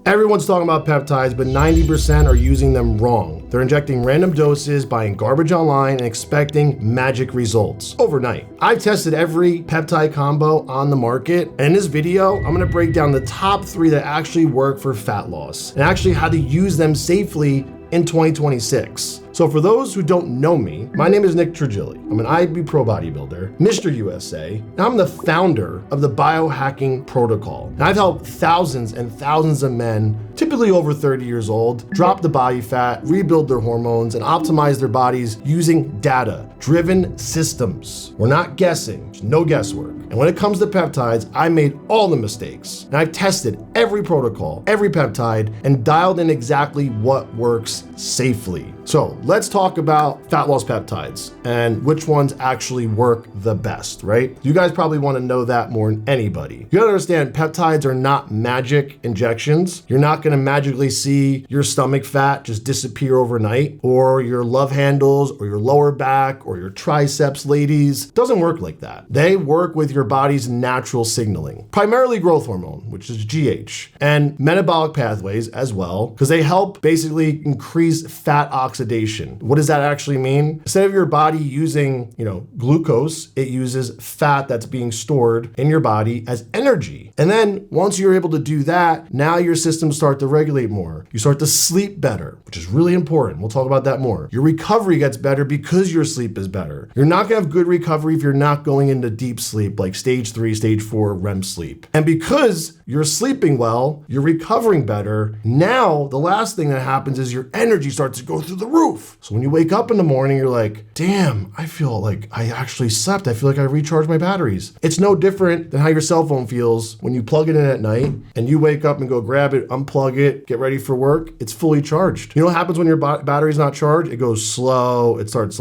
Everyone's talking about peptides, but 90% are using them wrong. They're injecting random doses, buying garbage online, and expecting magic results overnight. I've tested every peptide combo on the market, and in this video, I'm gonna break down the top 3 that actually work for fat loss, and actually how to use them safely in 2026. So for those who don't know me, my name is Nick Trigilli. I'm an IB Pro bodybuilder, Mr. USA, and I'm the founder of the Biohacking Protocol. And I've helped thousands and thousands of men, typically over 30 years old, drop the body fat, rebuild their hormones, and optimize their bodies using data-driven systems. We're not guessing, there's no guesswork. And when it comes to peptides, I made all the mistakes. And I've tested every protocol, every peptide, and dialed in exactly what works safely. So let's talk about fat loss peptides and which ones actually work the best, right? You guys probably want to know that more than anybody. You gotta understand, peptides are not magic injections. You're not gonna magically see your stomach fat just disappear overnight, or your love handles, or your lower back, or your triceps, ladies. It doesn't work like that. They work with your body's natural signaling, primarily growth hormone, which is GH, and metabolic pathways as well, because they help basically increase fat oxidation. What does that actually mean? Instead of your body using, glucose, it uses fat that's being stored in your body as energy. And then once you're able to do that, now your systems start to regulate more. You start to sleep better, which is really important. We'll talk about that more. Your recovery gets better because your sleep is better. You're not gonna have good recovery if you're not going into deep sleep, like stage 3, stage 4 REM sleep. And because you're sleeping well, you're recovering better, now the last thing that happens is your energy starts to go through the roof. So when you wake up in the morning, you're like, damn, I feel like I actually slept. I feel like I recharged my batteries. It's no different than how your cell phone feels when you plug it in at night and you wake up and go grab it, unplug it, get ready for work. It's fully charged. You know what happens when your battery's not charged? It goes slow. It starts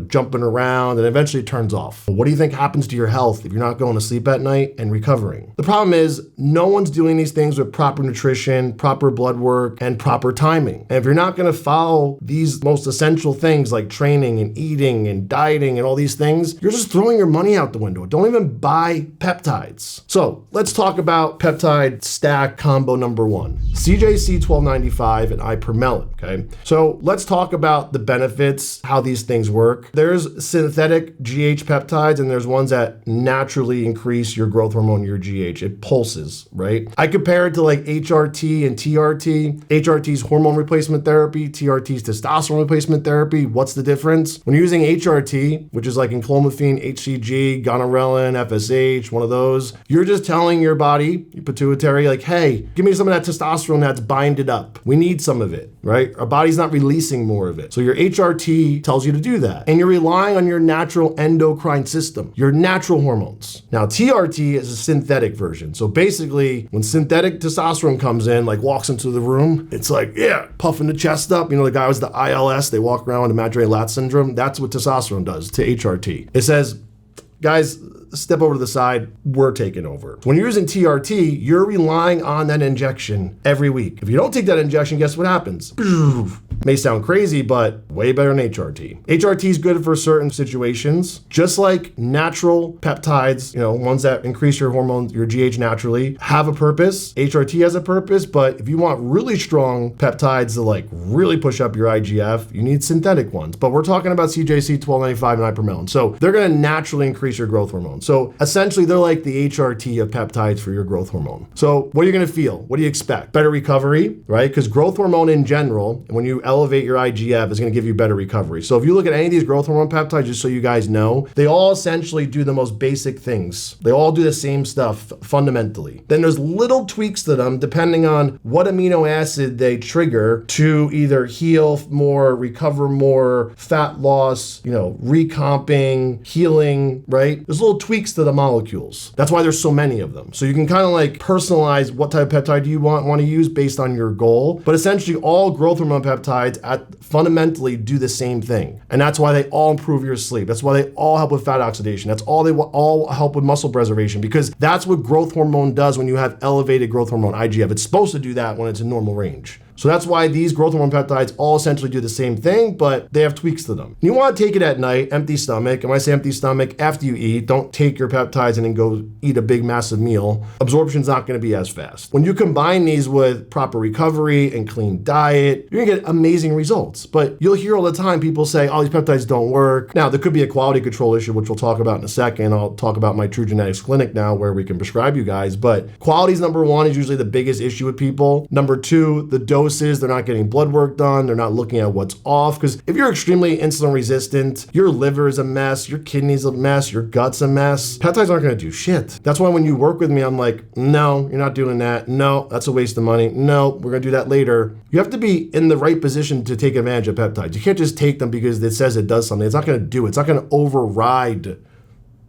jumping around, and eventually it turns off. But what do you think happens to your health if you're not going to sleep at night and recovering? The problem is no one's doing these things with proper nutrition, proper blood work, and proper timing. And if you're not going to follow these most essential things like training and eating and dieting and all these things, you're just throwing your money out the window. Don't even buy peptides. So let's talk about peptide stack combo number 1, CJC-1295 and Ipamorelin, okay? So let's talk about the benefits, how these things work. There's synthetic GH peptides, and there's ones that naturally increase your growth hormone, your GH. It pulses, right? I compare it to like HRT and TRT. HRT's hormone replacement therapy, TRT's testosterone replacement therapy. What's the difference? When you're using HRT, which is like enclomiphene, HCG, gonorelin, FSH, one of those, you're just telling your body, your pituitary, like, hey, give me some of that testosterone that's binded up. We need some of it, right? Our body's not releasing more of it. So your HRT tells you to do that. And you're relying on your natural endocrine system, your natural hormones. Now, TRT is a synthetic version. So basically, when synthetic testosterone comes in, like walks into the room, it's like, yeah, puffing the chest up. The guy was the ILS, they walk around with imaginary lat syndrome. That's what testosterone does to HRT. It says, guys, step over to the side, we're taking over. When you're using TRT, you're relying on that injection every week. If you don't take that injection, guess what happens? May sound crazy, but way better than HRT. HRT is good for certain situations, just like natural peptides, ones that increase your hormones, your GH naturally, have a purpose. HRT has a purpose, but if you want really strong peptides to really push up your IGF, you need synthetic ones. But we're talking about CJC-1295 and Ipamorelin. So they're gonna naturally increase your growth hormone. So essentially they're like the HRT of peptides for your growth hormone. So what are you gonna feel? What do you expect? Better recovery, right? Because growth hormone in general, when you elevate your IGF, is gonna give you better recovery. So if you look at any of these growth hormone peptides, just so you guys know, they all essentially do the most basic things. They all do the same stuff fundamentally. Then there's little tweaks to them depending on what amino acid they trigger to either heal more, recover more, fat loss, recomping, healing, right? There's little tweaks to the molecules. That's why there's so many of them. So you can kind of personalize what type of peptide you want to use based on your goal. But essentially all growth hormone peptides fundamentally do the same thing. And that's why they all improve your sleep. That's why they all help with fat oxidation. That's all they all help with muscle preservation, because that's what growth hormone does when you have elevated growth hormone IGF. It's supposed to do that when it's in normal range. So that's why these growth hormone peptides all essentially do the same thing, but they have tweaks to them. You want to take it at night, empty stomach. And when I say empty stomach, after you eat, don't take your peptides and then go eat a big massive meal. Absorption's not going to be as fast. When you combine these with proper recovery and clean diet, you're gonna get amazing results. But you'll hear all the time people say, oh, these peptides don't work. Now, there could be a quality control issue, which we'll talk about in a second. I'll talk about my True Genetics clinic now where we can prescribe you guys. But quality is number one, is usually the biggest issue with people. Number two, the doses, they're not getting blood work done. They're not looking at what's off. Because if you're extremely insulin resistant, your liver is a mess, your kidneys a mess, your gut's a mess, peptides aren't gonna do shit. That's why when you work with me, I'm like, no, you're not doing that. No, that's a waste of money. No, we're gonna do that later. You have to be in the right position to take advantage of peptides. You can't just take them because it says it does something. It's not gonna do it. It's not gonna override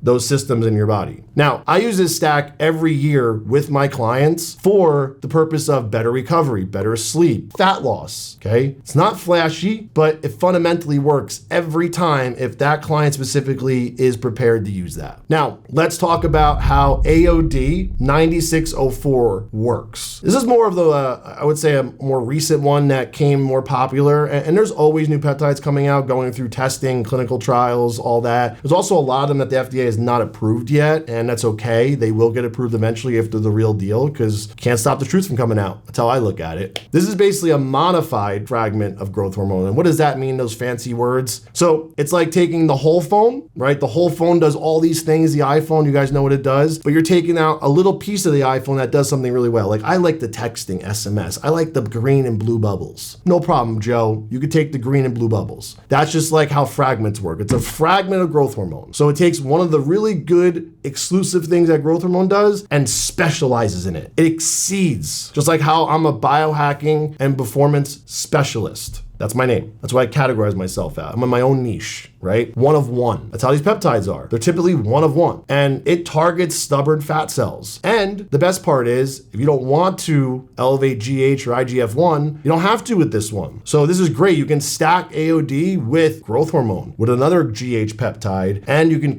those systems in your body. Now, I use this stack every year with my clients for the purpose of better recovery, better sleep, fat loss, okay? It's not flashy, but it fundamentally works every time if that client specifically is prepared to use that. Now, let's talk about how AOD 9604 works. This is more of the, I would say a more recent one that came more popular, and there's always new peptides coming out, going through testing, clinical trials, all that. There's also a lot of them that the FDA is not approved yet, and that's okay. They will get approved eventually if they're the real deal, because can't stop the truth from coming out. That's how I look at it. This is basically a modified fragment of growth hormone. And what does that mean, those fancy words? So it's like taking the whole phone, right? The whole phone does all these things, the iPhone, you guys know what it does, but you're taking out a little piece of the iPhone that does something really well. Like I like the texting SMS. I like the green and blue bubbles. No problem, Joe. You could take the green and blue bubbles. That's just like how fragments work. It's a fragment of growth hormone. So it takes one of the really good exclusive things that growth hormone does and specializes in it. It exceeds, just like how I'm a biohacking and performance specialist. That's my name. That's what I categorize myself at. I'm in my own niche, right? One of one. That's how these peptides are. They're typically one of one. And it targets stubborn fat cells. And the best part is, if you don't want to elevate GH or IGF-1, you don't have to with this one. So this is great. You can stack AOD with growth hormone, with another GH peptide, and you can,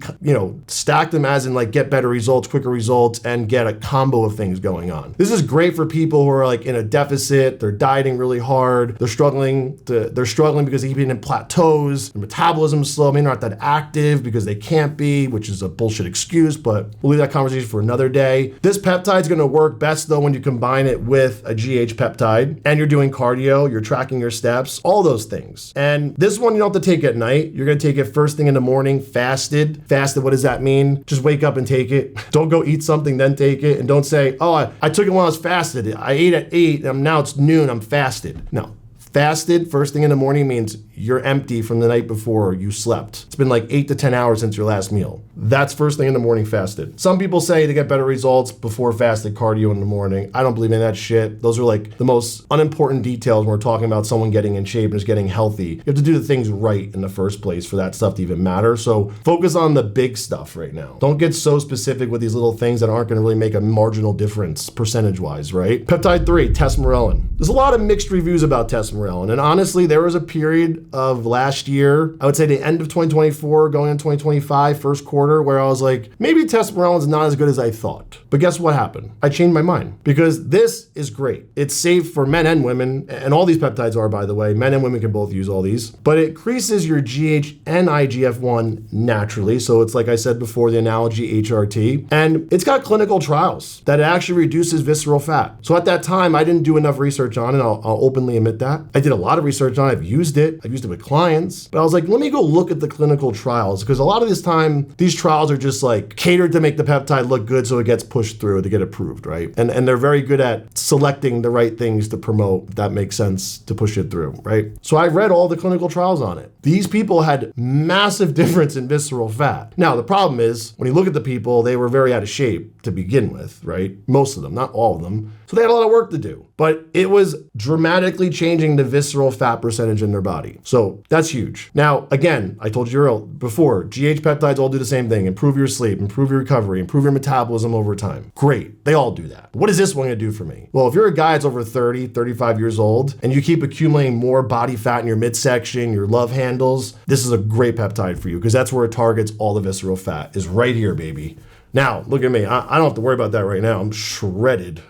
stack them as in like get better results, quicker results, and get a combo of things going on. This is great for people who are like in a deficit, they're dieting really hard, they're struggling because they keep eating in plateaus, their metabolism's slow, maybe not that active because they can't be, which is a bullshit excuse, but we'll leave that conversation for another day. This peptide's gonna work best though when you combine it with a GH peptide and you're doing cardio, you're tracking your steps, all those things. And this one you don't have to take at night. You're gonna take it first thing in the morning, fasted. Fasted, what does that mean? Just wake up and take it. Don't go eat something, then take it. And don't say, oh, I took it when I was fasted. I ate at 8, and now it's noon, I'm fasted. No. Fasted first thing in the morning means you're empty from the night before you slept. It's been like 8 to 10 hours since your last meal. That's first thing in the morning fasted. Some people say to get better results before fasted cardio in the morning. I don't believe in that shit. Those are like the most unimportant details when we're talking about someone getting in shape and just getting healthy. You have to do the things right in the first place for that stuff to even matter. So focus on the big stuff right now. Don't get so specific with these little things that aren't gonna really make a marginal difference percentage-wise, right? Peptide 3, Tesamorelin. There's a lot of mixed reviews about Tesamorelin. And honestly, there was a period of last year, I would say the end of 2024, going into 2025, first quarter, where I was like, maybe Tesamorelin is not as good as I thought. But guess what happened? I changed my mind because this is great. It's safe for men and women, and all these peptides are, by the way. Men and women can both use all these, but it increases your GH and IGF-1 naturally. So it's like I said before, the analogy HRT, and it's got clinical trials that it actually reduces visceral fat. So at that time, I didn't do enough research on it. I'll openly admit that. I did a lot of research on it. I've used it with clients, but I was like, let me go look at the clinical trials, because a lot of this time, these trials are just like catered to make the peptide look good so it gets pushed through to get approved, right? And they're very good at selecting the right things to promote, if that makes sense, to push it through, right? So I read all the clinical trials on it. These people had massive difference in visceral fat. Now, the problem is, when you look at the people, they were very out of shape to begin with, right? Most of them, not all of them. So they had a lot of work to do, but it was dramatically changing the visceral fat percentage in their body. So that's huge. Now, again, I told you before, GH peptides all do the same thing. Improve your sleep, improve your recovery, improve your metabolism over time. Great, they all do that. What is this one gonna do for me? Well, if you're a guy that's over 30, 35 years old, and you keep accumulating more body fat in your midsection, your love handles, this is a great peptide for you, because that's where it targets all the visceral fat, is right here, baby. Now, look at me. I don't have to worry about that right now. I'm shredded.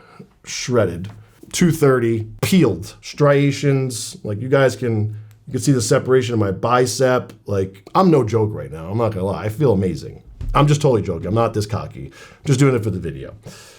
230, peeled, striations. Like you can see the separation of my bicep. Like I'm no joke right now. I'm not gonna lie. I feel amazing. I'm just totally joking. I'm not this cocky. I'm just doing it for the video.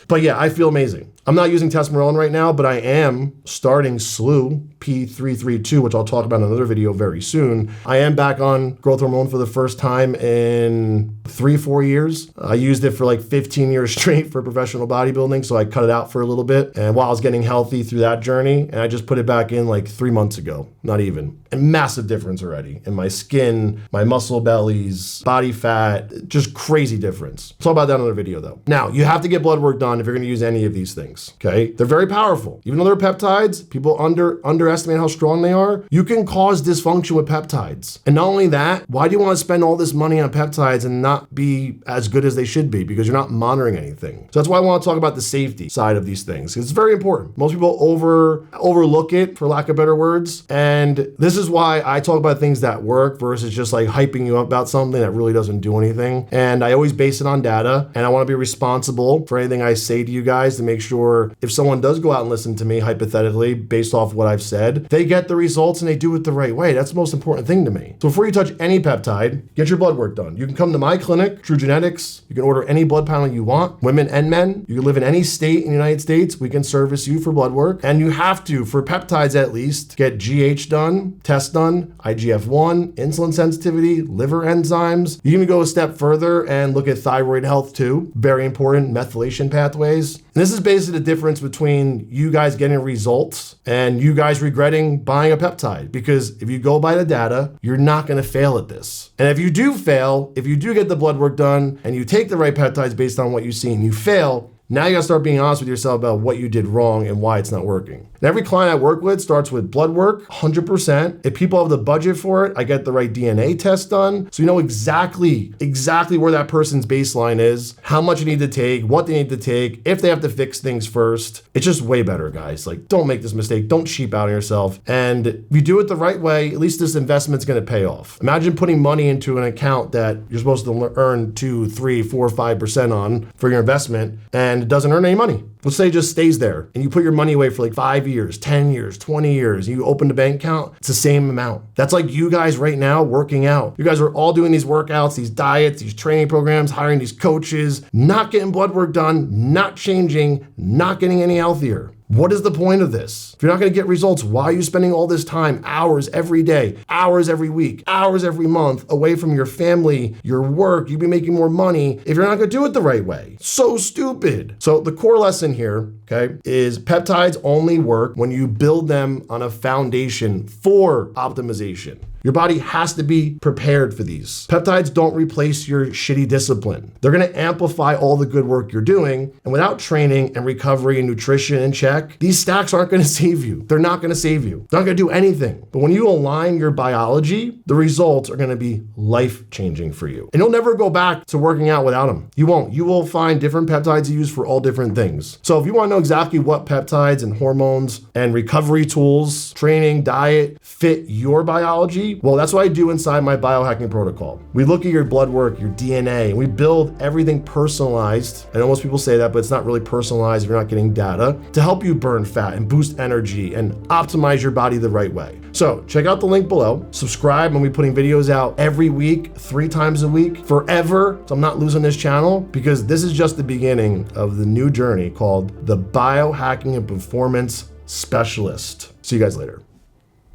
But yeah, I feel amazing. I'm not using Tesamorelin right now, but I am starting SLU P332, which I'll talk about in another video very soon. I am back on growth hormone for the first time in 3-4 years. I used it for like 15 years straight for professional bodybuilding, so I cut it out for a little bit. And while I was getting healthy through that journey, and I just put it back in like 3 months ago, not even. And massive difference already in my skin, my muscle bellies, body fat, just crazy difference. I'll talk about that in another video though. Now, you have to get blood work done if you're gonna use any of these things, okay? They're very powerful. Even though they're peptides, people underestimate how strong they are. You can cause dysfunction with peptides. And not only that, why do you wanna spend all this money on peptides and not be as good as they should be? Because you're not monitoring anything. So that's why I wanna talk about the safety side of these things. It's very important. Most people overlook it, for lack of better words. And this is why I talk about things that work versus just like hyping you up about something that really doesn't do anything. And I always base it on data, and I wanna be responsible for anything I say to you guys to make sure if someone does go out and listen to me hypothetically based off what I've said, they get the results and they do it the right way. That's the most important thing to me. So before you touch any peptide, get your blood work done. You can come to my clinic, True Genetics. You can order any blood panel you want, women and men. You can live in any state in the United States. We can service you for blood work. And you have to, for peptides at least, get GH done, test done, IGF-1, insulin sensitivity, liver enzymes. You can go a step further and look at thyroid health too. Very important, methylation pathways. And this is basically the difference between you guys getting results and you guys regretting buying a peptide. Because if you go by the data, you're not gonna fail at this. And if you do fail, if you do get the blood work done and you take the right peptides based on what you see and you fail, now you gotta start being honest with yourself about what you did wrong and why it's not working. And every client I work with starts with blood work, 100%. If people have the budget for it, I get the right DNA test done. So you know exactly where that person's baseline is, how much you need to take, what they need to take, if they have to fix things first. It's just way better, guys. Like, don't make this mistake. Don't cheap out on yourself. And if you do it the right way, at least this investment's gonna pay off. Imagine putting money into an account that you're supposed to earn 2, 3, 4, 5% on for your investment, and it doesn't earn any money. Let's say it just stays there and you put your money away for like 5 years, 10 years, 20 years, and you open a bank account, it's the same amount. That's like you guys right now working out. You guys are all doing these workouts, these diets, these training programs, hiring these coaches, not getting blood work done, not changing, not getting any healthier. What is the point of this? If you're not gonna get results, why are you spending all this time, hours every day, hours every week, hours every month away from your family, your work? You'd be making more money if you're not gonna do it the right way. So stupid. So the core lesson here, okay, is peptides only work when you build them on a foundation for optimization. Your body has to be prepared for these. Peptides don't replace your shitty discipline. They're gonna amplify all the good work you're doing, and without training and recovery and nutrition in check, these stacks aren't gonna save you. They're not gonna save you. They're not gonna do anything. But when you align your biology, the results are gonna be life-changing for you. And you'll never go back to working out without them. You won't. You will find different peptides to use for all different things. So if you wanna know exactly what peptides and hormones and recovery tools, training, diet fit your biology, well, that's what I do inside my biohacking protocol. We look at your blood work, your DNA, and we build everything personalized. I know most people say that, but it's not really personalized if you're not getting data, to help you burn fat and boost energy and optimize your body the right way. So check out the link below, subscribe. When we're putting videos out every week, 3 times a week, forever. So I'm not losing this channel, because this is just the beginning of the new journey called the Biohacking and Performance Specialist. See you guys later.